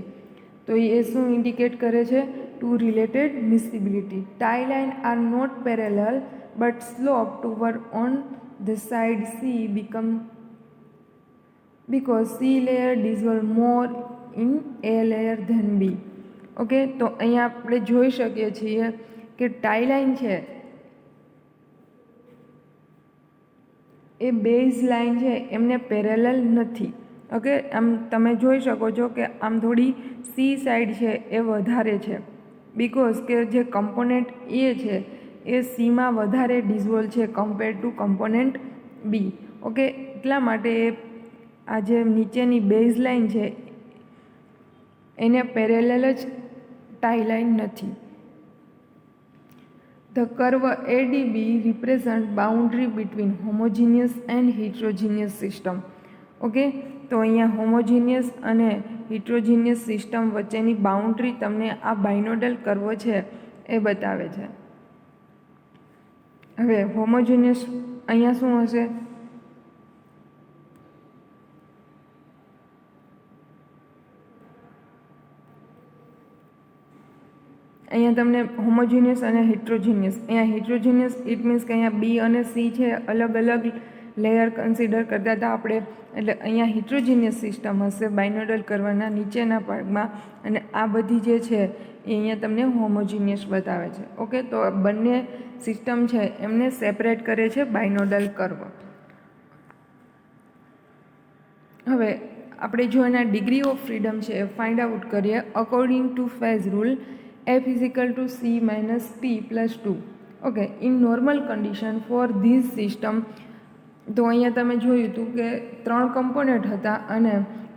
Speaker 1: તો એ શું ઇન્ડિકેટ કરે છે, 2 related miscibility. Tie line are not parallel but slope toward on the side C because C layer dissolve more in A layer than B. Okay, તો અહીંયા આપણે જોઈ શકીએ છીએ કે ટાઈ લાઈન છે એ બેઝ લાઈન છે એમને પેરેલલ નથી. ઓકે, આમ તમે જોઈ શકો છો કે આમ થોડી સી સાઈડ છે એ વધારે છે બિકોઝ કે જે કમ્પોનેન્ટ એ છે એ સીમાં વધારે ડિઝોલ્વ છે compare to component B. Okay, એટલા માટે આ જે નીચેની બેઝ લાઈન છે એને પેરેલલ જ ટાઈ લાઈન નથી. The curve ADB represents boundary between homogeneous and heterogeneous system. Okay, તો અહીંયા હોમોજીનિયસ અને હિટ્રોજીનિયસ સિસ્ટમ વચ્ચેની બાઉન્ડ્રી તમને આ બાયનોડલ કર્વ છે એ બતાવે છે. હવે હોમોજીનિયસ અહીંયા શું હશે? અહીંયા તમને હોમોજીનિયસ અને હિટ્રોજીનિયસ, અહીંયા હિટ્રોજીનિયસ ઇટ મીન્સ કે અહીંયા બી અને સી છે અલગ અલગ લેયર કન્સિડર કરતા હતા આપણે, એટલે અહીંયા હિટ્રોજીનિયસ સિસ્ટમ હશે બાયનોડલ કર્વના નીચેના ભાગમાં, અને આ બધી જે છે એ અહીંયા તમને હોમોજીનિયસ બતાવે છે. ઓકે, તો બંને સિસ્ટમ છે એમને સેપરેટ કરે છે બાયનોડલ કર્વ. હવે આપણે જો એના ડિગ્રી ઓફ ફ્રીડમ છે એ ફાઇન્ડ આઉટ કરીએ according to phase rule f is equal to c minus p plus 2. Okay, in normal condition for this system, તો અહીંયા તમે જોયું હતું કે 3 કમ્પોનન્ટ હતા અને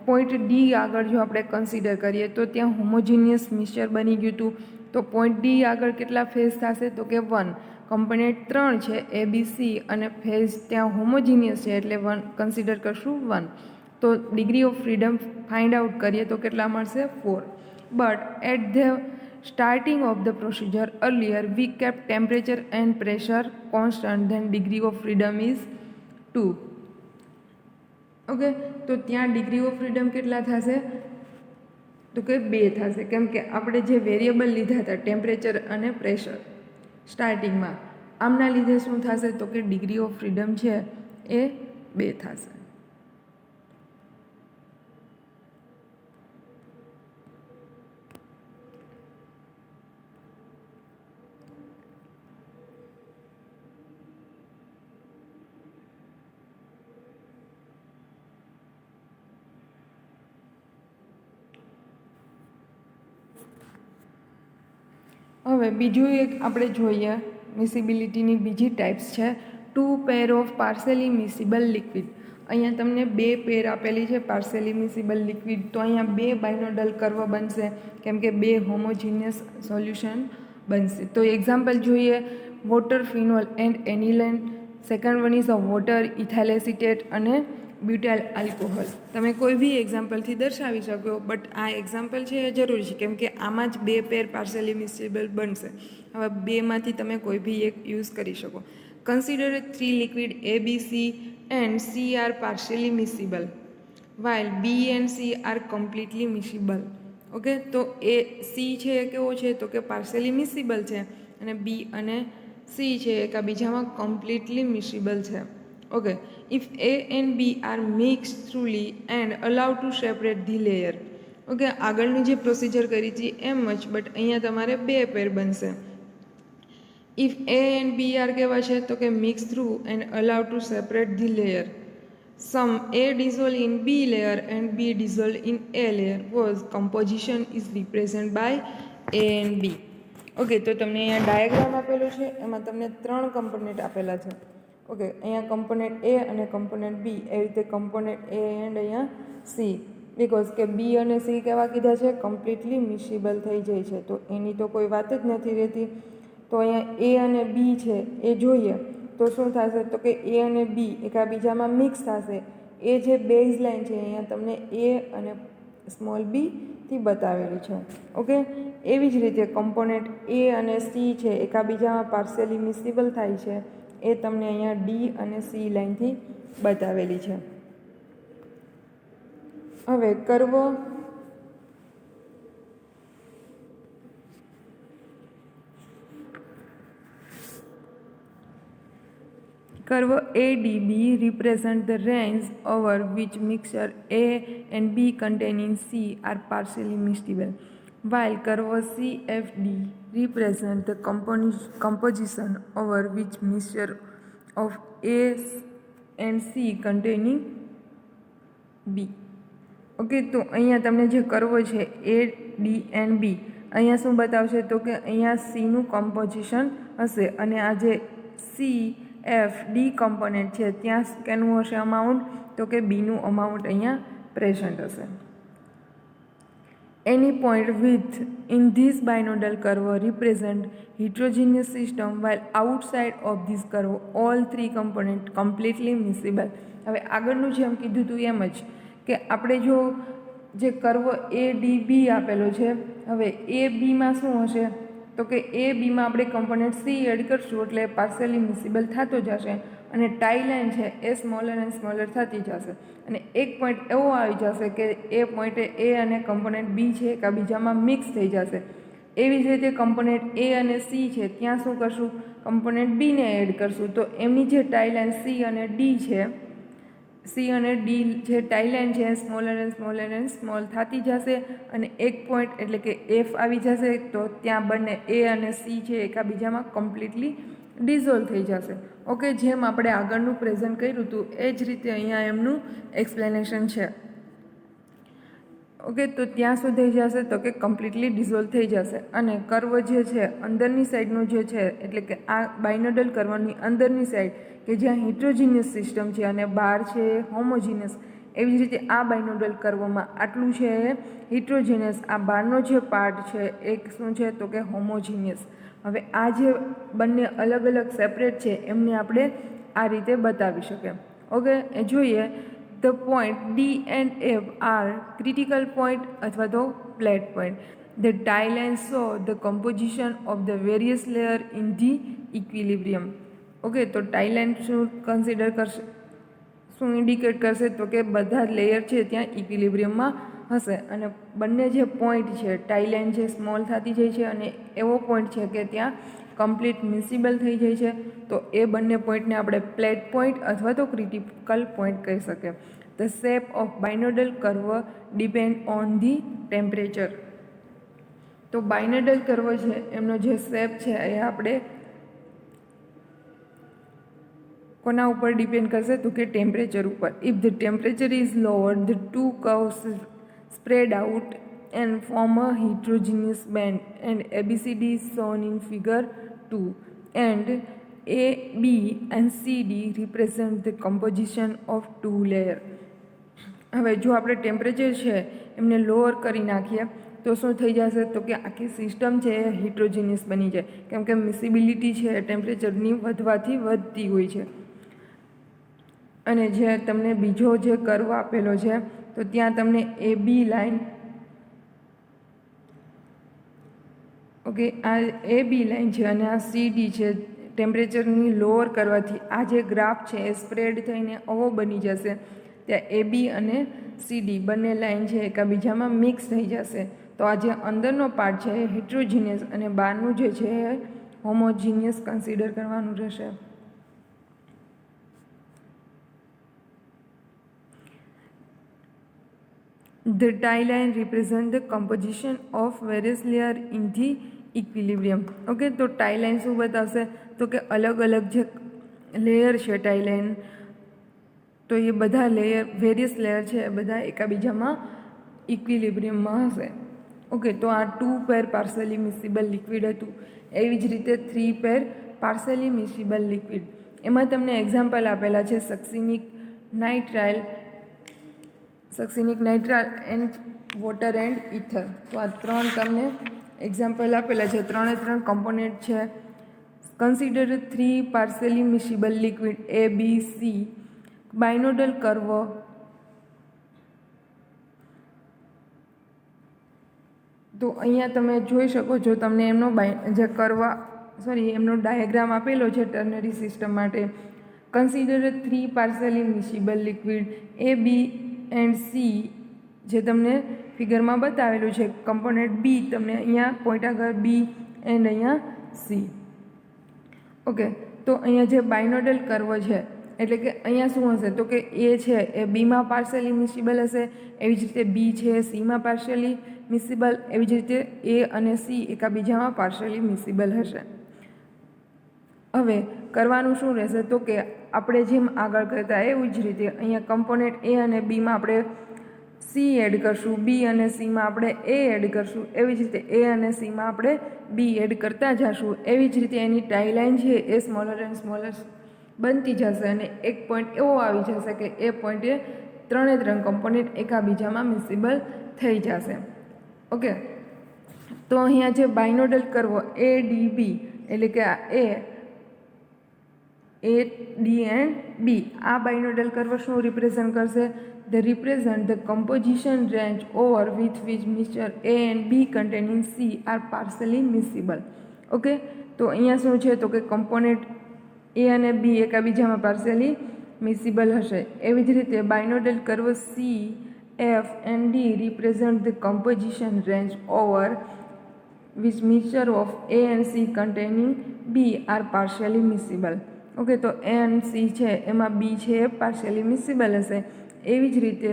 Speaker 1: પોઈન્ટ ડી આગળ જો આપણે કન્સિડર કરીએ તો ત્યાં હોમોજીનિયસ મિક્સચર બની ગયું હતું. તો પોઈન્ટ ડી આગળ કેટલા ફેઝ થશે? તો કે 1. કમ્પોનન્ટ 3 છે એ બી સી અને ફેઝ ત્યાં હોમોજીનિયસ છે એટલે 1 કન્સિડર કરશું 1. તો degree of freedom find out કરીએ તો કેટલા મળશે? 4. But at the starting of the procedure earlier we kept temperature and pressure constant, then degree of freedom is 2. Okay, તો ત્યાં ડિગ્રી ઓફ ફ્રીડમ કેટલા થશે? તો કે 2 થશે, કેમ કે આપણે જે વેરિયેબલ લીધા હતા ટેમ્પરેચર અને પ્રેશર સ્ટાર્ટિંગમાં, આમના લીધે શું થશે? તો કે ડિગ્રી ઓફ ફ્રીડમ છે એ 2 થશે. હવે બીજું એક આપણે જોઈએ મિસિબિલિટીની બીજી ટાઈપ્સ છે 2 પેર ઓફ પાર્શિયલી મિસિબલ લિક્વિડ. અહીંયા તમને 2 પેર આપેલી છે પાર્શિયલી મિસિબલ લિક્વિડ, તો અહીંયા 2 બાયનોડલ કર્વ બનશે કેમ કે 2 હોમોજીનિયસ સોલ્યુશન બનશે. તો એક્ઝામ્પલ જોઈએ water phenol and aniline, second one is a water ethyl acetate અને બ્યુટાઇલ આલ્કોહોલ. તમે કોઈ બી એક્ઝામ્પલથી દર્શાવી શકો, બટ આ એક્ઝામ્પલ છે એ જરૂરી છે કેમ કે આમાં જ 2 પેર પાર્શિયલી મિસિબલ બનશે. હવે 2માંથી તમે કોઈ બી એક યુઝ કરી શકો. Consider 3 liquid A B C and C are partially miscible while B and C are completely miscible. Okay, તો એ સી છે એ કેવો છે? તો કે પાર્શિયલી મિસિબલ છે, અને બી અને સી છે એકબીજામાં કમ્પ્લીટલી મિસિબલ છે. Okay, if A and B are mixed truly and allowed to separate the layer. Okay, આગળની જે પ્રોસિજર કરી હતી એમ જ, બટ અહીંયા તમારે 2 પેર બનશે. if A and B are કેવા છે? તો કે mix through and allowed to separate the layer. some A dissolved in B layer and B dissolved in A layer was composition is represented by A and B. Okay, તો તમને અહીંયા ડાયાગ્રામ આપેલું છે, એમાં તમને 3 કમ્પોનન્ટ આપેલા છે. ઓકે, અહીંયા કમ્પોનન્ટ એ અને કમ્પોનન્ટ બી, એવી રીતે કમ્પોનન્ટ એ એન્ડ અહીંયા સી, બિકોઝ કે બી અને સી કેવા કીધા છે? કમ્પ્લીટલી મિસિબલ થઈ જાય છે, તો એની તો કોઈ વાત જ નથી રહેતી. તો અહીંયા એ અને બી છે એ જોઈએ તો શું થશે? તો કે એ અને બી એકબીજામાં મિક્સ થશે. એ જે બેઝ લાઇન છે અહીંયા તમને એ અને સ્મોલ બીથી બતાવેલી છે. ઓકે, એવી જ રીતે કમ્પોનન્ટ એ અને સી છે એકબીજામાં પાર્શિયલી મિસિબલ થાય છે, એ તમને અહીંયા ડી અને સી લાઇનથી બતાવેલી છે. હવે curve ADB represent the range over which mixture A and B containing C are partially miscible, while curve CFD represent the composition over which mixture of A and C containing B. Okay, તો અહીંયા તમને જે કર્વ છે એ ડી એન્ડ બી, અહીંયા શું બતાવશે? તો કે અહીંયા સીનું કમ્પોઝિશન હશે, અને આ જે સી એફ ડી કમ્પોનન્ટ છે ત્યાં કેનું હશે અમાઉન્ટ? તો કે બીનું અમાઉન્ટ અહીંયા પ્રેઝન્ટ હશે. Any point within this binodal curve represent heterogeneous system while outside of this curve all 3 components completely miscible. હવે આગળનું જેમ કીધું હતું એમ જ કે આપણે જો જે કર્વ એ ડી બી આપેલો છે, હવે એ બીમાં શું હશે તો કે એ બીમાં આપણે કમ્પોનન્ટ સી એડ કરશું એટલે પાર્શિયલી મિસિબલ થતો જશે અને ટાઈ લાઇન છે એ સ્મોલર એન્ડ સ્મોલર થતી જશે અને એક પોઈન્ટ એવો આવી જશે કે એ પોઈન્ટે એ અને કમ્પોનન્ટ બી છે એકબીજામાં મિક્સ થઈ જશે. એવી જ રીતે કમ્પોનન્ટ એ અને સી છે ત્યાં શું કરશું, કમ્પોનન્ટ બીને એડ કરશું તો એમની જે ટાઈ લાઇન સી અને ડી છે, સી અને ડી જે ટાઈ લાઇન છે સ્મોલર એન્ડ સ્મોલ થતી જશે અને એક પોઈન્ટ એટલે કે એફ આવી જશે તો ત્યાં બંને એ અને સી છે એકબીજામાં કમ્પ્લીટલી ડિઝોલ્વ થઈ જશે. ઓકે, જેમ આપણે આગળનું પ્રેઝન્ટ કર્યું હતું એ જ રીતે અહીંયા એમનું એક્સપ્લેનેશન છે. ઓકે, તો ત્યાં શું થઈ જશે તો કે કમ્પ્લીટલી ડિઝોલ્વ થઈ જશે અને કર્વ જે છે અંદરની સાઈડનું જે છે એટલે કે આ બાયનોડલ કર્વની અંદરની સાઈડ કે જ્યાં હિટ્રોજીનિયસ સિસ્ટમ છે અને બહાર છે હોમોજીનિયસ, એવી જ રીતે આ બાયનોડલ કર્વમાં આટલું છે હિટ્રોજીનિયસ, આ બહારનો જે પાર્ટ છે એ શું છે તો કે હોમોજીનિયસ. હવે આ જે બંને અલગ અલગ સેપરેટ છે એમને આપણે આ રીતે બતાવી શકીએ. ઓકે, એ જોઈએ. The point D and F are critical point અથવા તો flat point. The tie lines show the composition of the various layer in the equilibrium. Okay, તો ટાઈ લાઇન શું કન્સિડર કરશે, શું ઇન્ડિકેટ કરશે તો કે બધા લેયર છે ત્યાં ઇક્વિલિબ્રિયમમાં હશે અને બંને જે પોઈન્ટ છે ટાઈ લાઇન છે સ્મોલ થતી જાય છે અને એવો પોઈન્ટ છે કે ત્યાં કમ્પ્લીટ મિસિબલ થઈ જાય છે તો એ બંને પોઈન્ટને આપણે ફ્લેટ પોઈન્ટ અથવા તો ક્રિટિકલ પોઈન્ટ કહી શકીએ. The shape of binodal curve depend on the temperature. તો બાયનોડલ કર્વ છે એમનો જે શેપ છે એ આપણે કોના ઉપર ડિપેન્ડ કરશે તો કે ટેમ્પરેચર ઉપર. If the temperature is lower the two curves spread out and form a heterogeneous band, and ABCD is shown in figure 2, and A, B and CD represent the composition of two layer. હવે જો આપણે ટેમ્પરેચર છે એમને લોઅર કરી નાખીએ તો શું થઈ જશે તો કે આખી સિસ્ટમ છે એ હિટ્રોજીનિયસ બની જાય, કેમ કે મિસિબિલિટી છે ટેમ્પરેચરની વધવાથી વધતી હોય છે. અને જે તમને બીજો જે કર્વ આપેલો છે તો ત્યાં તમને એ બી લાઇન, ઓકે, આ એ બી લાઇન છે અને આ સી ડી છે. ટેમ્પરેચરની લોઅર કરવાથી આ જે ગ્રાફ છે એ સ્પ્રેડ થઈને આવો બની જશે, ત્યાં એ બી અને સી ડી બંને લાઇન છે એકબીજામાં મિક્સ થઈ જશે. તો આ જે અંદરનો પાર્ટ છે એ હિટ્રોજીનિયસ અને બહારનું જે છે એ હોમોજીનિયસ કન્સિડર કરવાનું રહેશે. The tie line represent the composition of various layer in the equilibrium. Okay, તો ટાઈ લાઇન શું બતાવશે તો કે અલગ અલગ જે લેયર છે ટાઈ લાઇન, તો એ બધા લેયર વેરિયસ લેયર છે એ બધા એકબીજામાં ઇક્વિલિબ્રિયમમાં હશે. ઓકે, તો આ 2 પેર પાર્શિયલી મિસિબલ લિક્વિડ હતું. એવી જ રીતે 3 પેર પાર્શિયલી મિસિબલ લિક્વિડ. એમાં તમને એક્ઝામ્પલ આપેલા છે succinic nitrile and water and ether. તો આ 3 તમને એક્ઝામ્પલ આપેલા છે. 3 કમ્પોનેન્ટ છે. Consider 3 partially miscible liquid A, B, C, binodal curve, તો અહીંયા તમે જોઈ શકો છો, તમને એમનો જે એમનો ડાયાગ્રામ આપેલો છે ટર્નરી સિસ્ટમ માટે. Consider 3 partially miscible liquid A, B and C, જે તમને ફિગરમાં બતાવેલું છે. કમ્પોનેન્ટ બી તમને અહીંયા પોઈન્ટ આગળ બી એન્ડ અહીંયા સી. ઓકે, તો અહીંયા જે બાયનોડલ કર્વ છે એટલે કે અહીંયા શું હશે તો કે એ છે એ બીમાં પાર્શિયલી મિસિબલ હશે, એવી જ રીતે બી છે એ સીમાં પાર્શિયલી મિસિબલ, એવી જ રીતે એ અને સી એકબીજામાં પાર્શિયલી મિસિબલ હશે. હવે કરવાનું શું રહેશે તો કે આપણે જેમ આગળ કરતા એવું જ રીતે અહીંયા કમ્પોનેન્ટ એ અને બીમાં આપણે સી એડ કરશું, બી અને સીમાં આપણે એ એડ કરશું, એવી જ રીતે એ અને સીમાં આપણે બી એડ કરતા જશું. એવી જ રીતે એની ટાઈ લાઇન છે એ સ્મોલર એન્ડ સ્મોલર બનતી જશે અને એક પોઈન્ટ એવો આવી જશે કે એ પોઈન્ટે 3 કમ્પોનેન્ટ એકબીજામાં મિસિબલ થઈ જશે. ઓકે, તો અહીંયા જે બાયનોડલ કર્વ એ ડી બી એટલે કે આ એ A, D and B. આ બાયનોડલ કર્વ શું રિપ્રેઝન્ટ કરશે? They represent the composition range over with which mixture A and B containing C are partially miscible. Okay, તો અહીંયા શું છે તો કે કમ્પોનેન્ટ A અને B એકાબીજામાં પાર્શિયલી મિસિબલ હશે. એવી જ રીતે બાયનોડલ curve C, F and D represent the composition range over which mixture of A and C containing B are partially miscible. Okay, તો A and C છે એમાં B છે એ પાર્શિયલી મિસિબલ હશે. એવી જ રીતે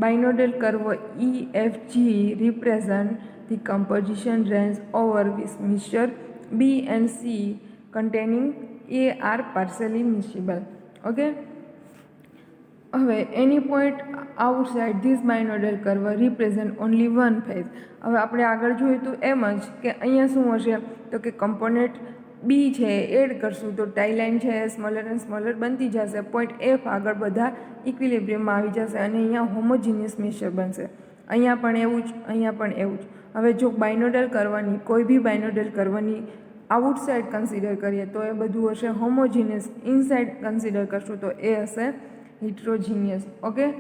Speaker 1: બાયનોડલ curve E, F, G represent the composition range over which mixture B and C containing A are partially miscible. Okay, હવે any point outside this binodal curve represent only one phase. હવે આપણે આગળ જોયું હતું એમ જ કે અહીંયા શું હશે તો કે કમ્પોનેન્ટ બી છે એડ કરશું તો ટાઈ લાઇન છે એ સ્મોલર એન્ડ સ્મોલર બનતી જશે. પોઈન્ટ એફ આગળ બધા ઇક્વિલિબ્રિયમમાં આવી જશે અને અહીંયા હોમોજીનિયસ મિક્સચર બનશે. અહીંયા પણ એવું જ, અહીંયા પણ એવું જ. હવે જો બાયનોડલ કરવાની કોઈ બી બાયનોડલ કરવાની આઉટસાઇડ કન્સિડર કરીએ તો એ બધું હશે હોમોજીનિયસ. ઇનસાઇડ કન્સિડર કરશું તો એ હશે heterogeneous. Okay,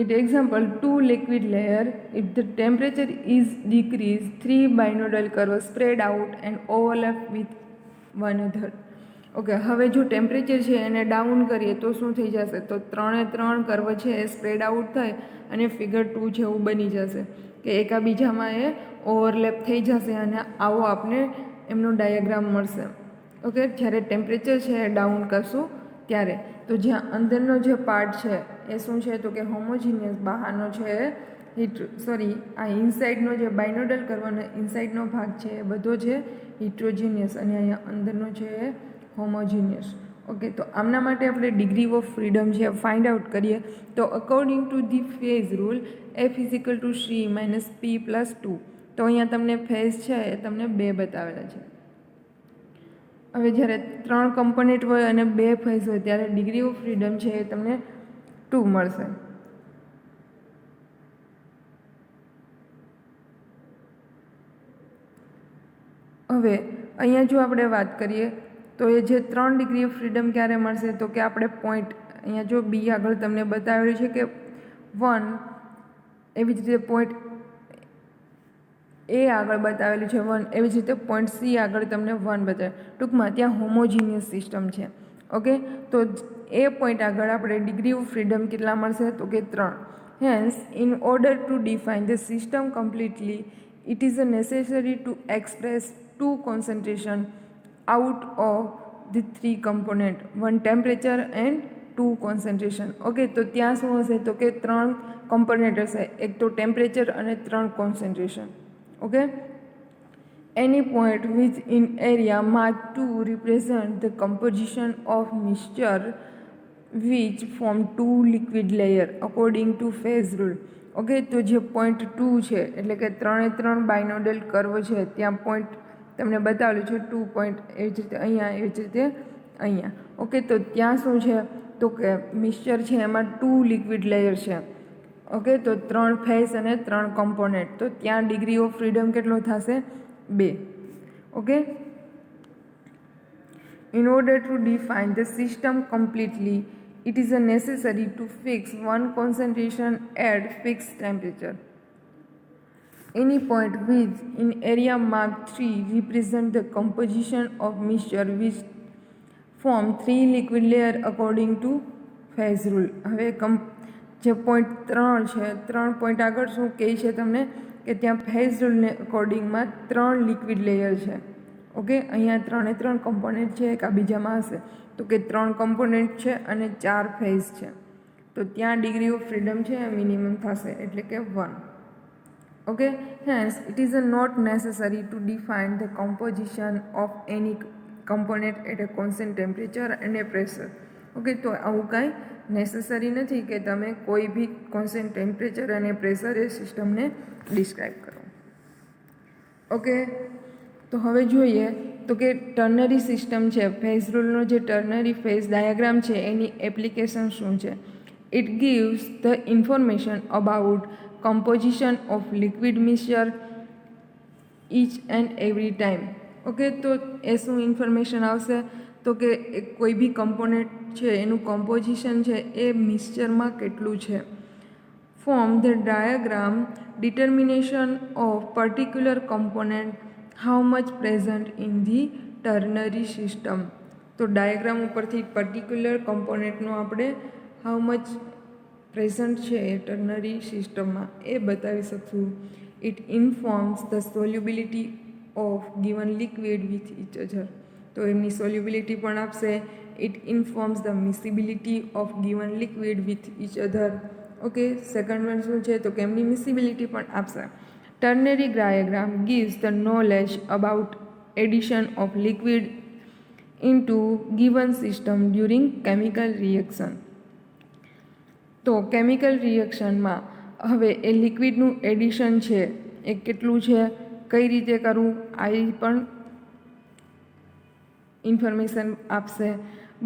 Speaker 1: it example 2 liquid layer, if the temperature is decreased 3 binodal curves spread out and overlap with one another. Okay, હવે જો ટેમ્પરેચર છે એને ડાઉન કરીએ તો શું થઈ જશે તો 3 કર્વ છે એ સ્પ્રેડ આઉટ થાય અને ફિગર 2 જેવું બની જશે કે એકાબીજામાં એ ઓવરલેપ થઈ જશે અને આવો આપણે એમનો ડાયાગ્રામ મળશે. ઓકે, જ્યારે ટેમ્પરેચર છે એ ડાઉન કરશું ત્યારે તો જ્યાં અંદરનો જે પાર્ટ છે એ શું છે તો કે હોમોજીનિયસ, બહારનો છે આ ઇનસાઇડનો જે બાયનોડલ કરવાનો ઇનસાઇડનો ભાગ છે એ બધો છે હિટ્રોજીનિયસ અને અહીંયા અંદરનો છે એ હોમોજીનિયસ. ઓકે, તો આમના માટે આપણે ડિગ્રી ઓફ ફ્રીડમ છે ફાઇન્ડ આઉટ કરીએ તો according to the phase rule F = C - P + 2. તો અહીંયા તમને ફેઝ છે એ તમને 2 બતાવેલા છે. હવે જ્યારે 3 કમ્પોનેન્ટ હોય અને 2 ફેઝ હોય ત્યારે ડિગ્રી ઓફ ફ્રીડમ છે એ તમને 2 મળશે. હવે અહીંયા જો આપણે વાત કરીએ તો એ જે 3 ડિગ્રી ઓફ ફ્રીડમ ક્યારે મળશે તો કે આપણે પોઈન્ટ અહીંયા જો બી આગળ તમને બતાવેલું છે કે 1, એવી જ રીતે પોઈન્ટ એ આગળ બતાવેલું છે 1, એવી જ રીતે પોઈન્ટ સી આગળ તમને 1 બતાવે. ટૂંકમાં ત્યાં હોમોજીનિયસ સિસ્ટમ છે. ઓકે, તો એ પોઈન્ટ આગળ આપણે ડિગ્રી ઓફ ફ્રીડમ કેટલા મળશે તો કે 3. Hence in order to define the system completely it is necessary to express 2 concentration out of the 3 component, 1 temperature and 2 concentration. Okay, તો ત્યાં શું હશે તો કે 3 કમ્પોનેન્ટ હશે, એક તો ટેમ્પરેચર અને 3 concentration. Okay, any point which in area mark 2 represent the composition of mixture which form 2 liquid layer according to phase rule. Okay, તો જે પોઈન્ટ 2 છે એટલે કે 3 બાયનોડલ કર્વ છે ત્યાં પોઈન્ટ તમને બતાવેલું છે 2 પોઈન્ટ, એવી જ રીતે અહીંયા, એવી જ રીતે અહીંયા. ઓકે, તો ત્યાં શું છે તો કે મિક્સચર છે એમાં 2 લિક્વિડ લેયર છે. ઓકે, તો 3 ફેઝ અને 3 કમ્પોનેન્ટ, તો ત્યાં ડિગ્રી ઓફ ફ્રીડમ કેટલો થશે 2. Okay, in order to define the system completely it is necessary to fix one concentration at fixed temperature. Any point which in area mark 3 represent the composition of mixture which form 3 liquid layer according to phase rule. હવે જે પોઈન્ટ 3 છે 3 પોઈન્ટ આગળ શું કહે છે તમને કે ત્યાં ફેઝ રૂલને અકોર્ડિંગમાં 3 લિક્વિડ લેયર છે. ઓકે, અહીંયા 3 કમ્પોનેન્ટ છે એકાબીજામાં હશે તો કે 3 કમ્પોનેન્ટ છે અને 4 ફેઝ છે તો ત્યાં ડિગ્રી ઓફ ફ્રીડમ છે મિનિમમ થશે એટલે કે 1. Okay, hence it is not necessary to define the composition of any component at a constant temperature અને પ્રેશર. ઓકે, તો આવું કાંઈ નેસેસરી નથી કે તમે કોઈ બી કોન્સ્ટન્ટ ટેમ્પરેચર અને પ્રેશર એ સિસ્ટમને ડિસ્ક્રાઇબ કરો. ઓકે, તો હવે જોઈએ તો કે ટર્નરી સિસ્ટમ છે, ફેઝ રૂલનો જે ટર્નરી ફેઝ ડાયાગ્રામ છે એની એપ્લિકેશન શું છે. It gives the information about composition of liquid mixture each and every time. Okay, તો એ શું ઇન્ફોર્મેશન આવશે તો કે કોઈ બી કમ્પોનેન્ટ છે એનું કમ્પોઝિશન છે એ મિક્સચરમાં કેટલું છે. Form the diagram determination of particular component how much present in the ternary system. તો ડાયાગ્રામ ઉપરથી પર્ટિક્યુલર કમ્પોનેન્ટનો આપણે હાઉ મચ પ્રેઝન્ટ છે એ ટર્નરી સિસ્ટમમાં એ બતાવી શકશું. It informs the solubility of given liquid with each other. તો એમની સોલ્યુબિલિટી પણ આપશે. It informs the miscibility of given liquid with each other. Okay, second one શું છે તો કે એમની મિસિબિલિટી પણ આપશે. Ternary diagram gives the knowledge about addition of liquid into given system during chemical reaction. તો કેમિકલ રિએક્શનમાં હવે એ લિક્વિડનું એડિશન છે એ કેટલું છે, કઈ રીતે કરવું, આ પણ ઇન્ફોર્મેશન આપશે.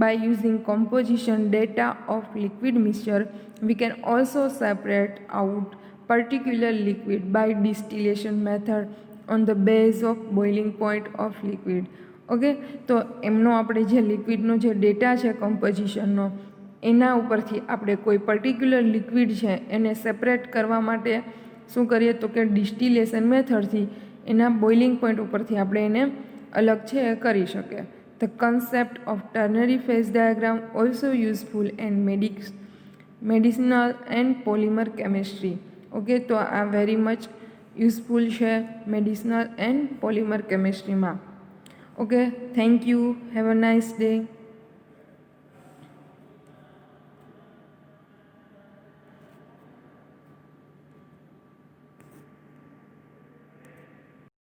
Speaker 1: By using composition data of liquid mixture, we can also separate out particular liquid by distillation method on the base of boiling point of liquid. Okay, તો એમનો આપણે જે લિક્વિડનો જે ડેટા છે કમ્પોઝિશનનો એના ઉપરથી આપણે કોઈ પર્ટિક્યુલર લિક્વિડ છે એને સેપરેટ કરવા માટે શું કરીએ તો કે ડિસ્ટિલેશન મેથડથી એના બોઇલિંગ પોઈન્ટ ઉપરથી આપણે એને અલગ છે એ કરી શકીએ. The concept of ternary phase diagram also useful in medicinal and polymer chemistry. Okay, તો આ વેરી મચ યુઝફુલ છે મેડિસિનલ એન્ડ પોલિમર કેમિસ્ટ્રીમાં. Okay, thank you, have a nice day.